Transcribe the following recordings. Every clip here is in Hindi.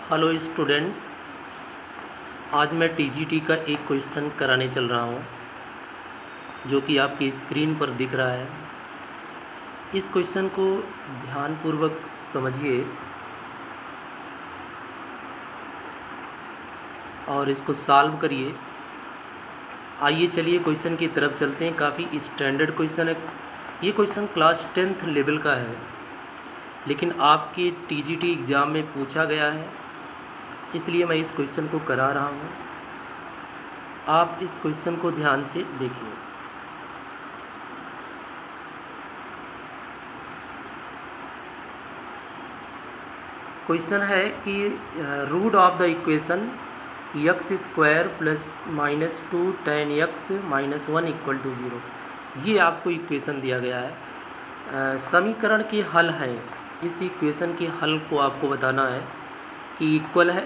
हेलो स्टूडेंट, आज मैं टीजीटी का एक क्वेश्चन कराने चल रहा हूँ जो कि आपकी स्क्रीन पर दिख रहा है। इस क्वेश्चन को ध्यानपूर्वक समझिए और इसको सॉल्व करिए। आइए चलिए क्वेश्चन की तरफ चलते हैं। काफ़ी स्टैंडर्ड क्वेश्चन है। ये क्वेश्चन क्लास 10th लेवल का है, लेकिन आपके टीजीटी एग्ज़ाम में पूछा गया है, इसलिए मैं इस क्वेश्चन को करा रहा हूँ। आप इस क्वेश्चन को ध्यान से देखिए। क्वेश्चन है कि root of the equation x square plus minus 2 tan x minus 1 equal to 0। ये आपको इक्वेशन दिया गया है। समीकरण के हल है। इस इक्वेशन के हल को आपको बताना है कि इक्वल है,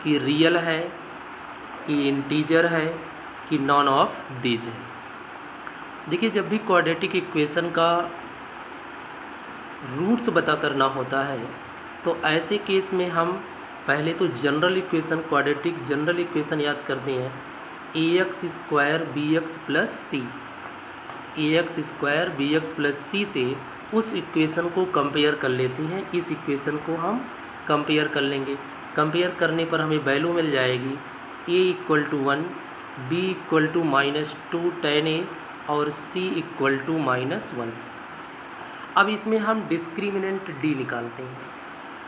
कि रियल है, कि इंटीजर है, कि नॉन ऑफ दीज है। देखिए, जब भी क्वाड्रेटिक इक्वेशन का रूट्स बता करना होता है तो ऐसे केस में हम पहले तो general equation, quadratic general equation याद करते हैं। ax square B X plus C, ax square B X plus C से उस इक्वेशन को कंपेयर कर लेते हैं। इस इक्वेशन को हम कंपेयर कर लेंगे। कंपेयर करने पर हमें वैल्यू मिल जाएगी a equal to 1, b equal to minus 2 tan a और c इक्वल टू माइनस 1। अब इसमें हम डिस्क्रिमिनेंट d निकालते हैं।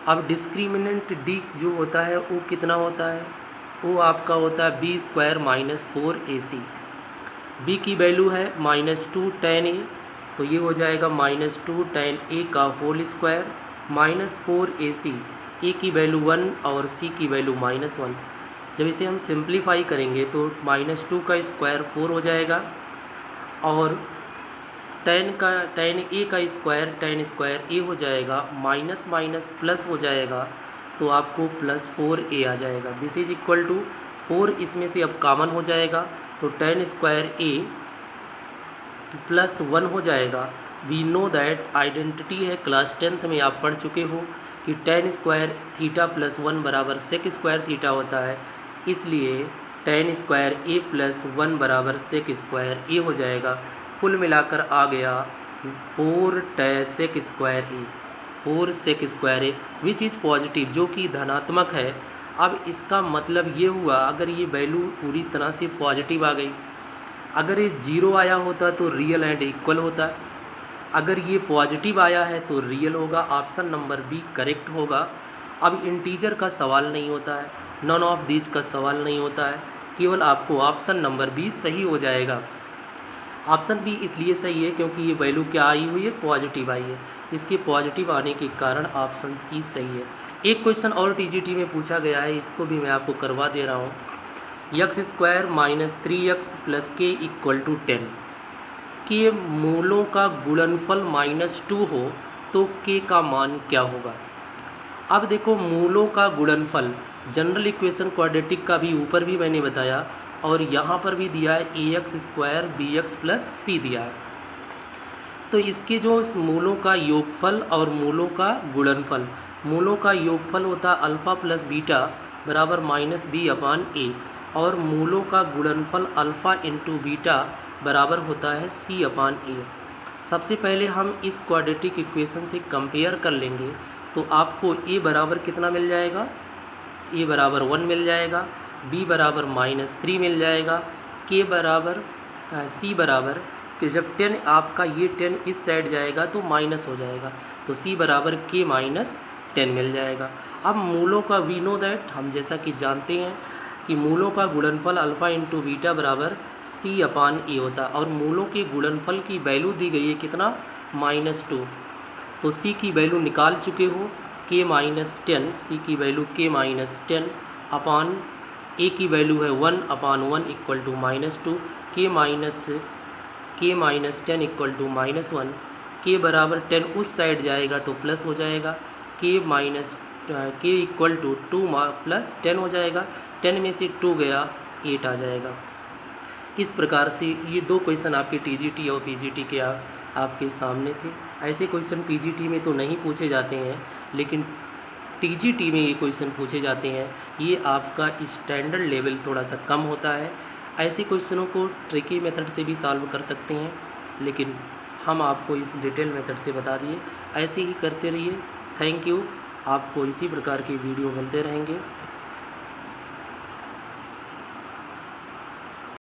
अब डिस्क्रिमिनेंट d जो होता है वो कितना होता है? वो आपका होता है b square minus 4ac। b की वैल्यू है माइनस 2 tan a, तो ये हो जाएगा माइनस 2 tan a का whole square minus 4ac। a की वैल्यू 1 और c की वैल्यू माइनस 1। जब इसे हम सिंप्लीफाई करेंगे तो माइनस 2 का स्क्वायर 4 हो जाएगा और tan a का स्क्वायर a हो जाएगा, माइनस माइनस प्लस हो जाएगा तो आपको प्लस 4a आ जाएगा। दिस इज इक्वल टू 4, इसमें से अब कॉमन हो जाएगा तो tan स्क्वायर a प्लस 1 हो जाएगा। वी नो दैट आइडेंटिटी है, क्लास 10th में आप पढ़ चुके हो कि tan स्क्वायर थीटा प्लस 1 बराबर सेक स्क्वायर थीटा होता है, इसलिए tan स्क्वायर a प्लस 1 बराबर सेक स्क्वायर a हो जाएगा। कुल मिलाकर आ गया 4 sec square A, 4 sec square A which is positive, जो कि धनात्मक है। अब इसका मतलब ये हुआ, अगर ये वैल्यू पूरी तरह से पॉजिटिव आ गई, अगर ये 0 आया होता तो रियल एंड इक्वल होता। अगर ये पॉजिटिव आया है तो रियल होगा। ऑप्शन नंबर बी करेक्ट होगा। अब इंटीजर का सवाल नहीं होता है, नॉन ऑफ दीज का सवाल नहीं होता है, केवल आपको ऑप्शन नंबर बी सही हो जाएगा। ऑप्शन बी इसलिए सही है क्योंकि ये वैल्यू क्या आई हुई है? पॉजिटिव आई है। इसके पॉजिटिव आने के कारण ऑप्शन सी सही है। एक क्वेश्चन और टीजीटी में पूछा गया है, इसको भी मैं आपको करवा दे रहा हूँ। X square minus 3x plus के इक्वल टू 10 के मूलों का गुणनफल माइनस 2 हो तो के का मान क्या होगा? अब देखो, मूलों का गुणनफल जनरल इक्वेशन क्वाड्रेटिक का भी ऊपर भी मैंने बताया और यहाँ पर भी दिया है ax square B X plus C दिया है। तो इसके जो मूलों का योगफल और मूलों का गुणनफल, मूलों का योगफल होता है अल्फ़ा प्लस बीटा बराबर माइनस बी अपान ए, और मूलों का गुणनफल अल्फ़ा इंटू बीटा बराबर होता है सी अपान ए। सबसे पहले हम इस क्वाड्रेटिक इक्वेशन से कंपेयर कर लेंगे तो आपको a बराबर कितना मिल जाएगा? a बराबर 1 मिल जाएगा, b बराबर माइनस 3 मिल जाएगा, k बराबर c बराबर कि जब 10 आपका ये 10 इस साइड जाएगा तो माइनस हो जाएगा, तो c बराबर k माइनस 10 मिल जाएगा। अब मूलों का वी नो दैट, हम जैसा कि जानते हैं कि मूलों का गुणनफल अल्फ़ा इंटू बीटा बराबर c अपान ए होता है, और मूलों के गुणनफल की वैल्यू दी गई है कितना? माइनस 2। तो c की वैल्यू निकाल चुके हो, k माइनस 10, c की value k minus 10 upon a की वैल्यू है 1 upon 1 equal to minus 2, k minus 10 equal to minus 1, k बराबर 10 उस साइड जाएगा तो प्लस हो जाएगा, k इक्वल टू 2 प्लस 10 हो जाएगा, 10 में से 2 गया 8 आ जाएगा। इस प्रकार से ये दो क्वेश्चन आपके टीजीटी और पीजीटी के आपके सामने थे। ऐसे क्वेश्चन पीजीटी में तो नहीं पूछे जाते हैं, लेकिन टीजीटी में ये क्वेश्चन पूछे जाते हैं, ये आपका स्टैंडर्ड लेवल थोड़ा सा कम होता है। ऐसे क्वेश्चनों को ट्रिकी मेथड से भी सॉल्व कर सकते हैं, लेकिन हम आपको इस डिटेल मेथड से बता दिए। ऐसे ही करते रहिए। Thank you. आपको इसी प्रकार के वीडियो मिलते रहेंगे।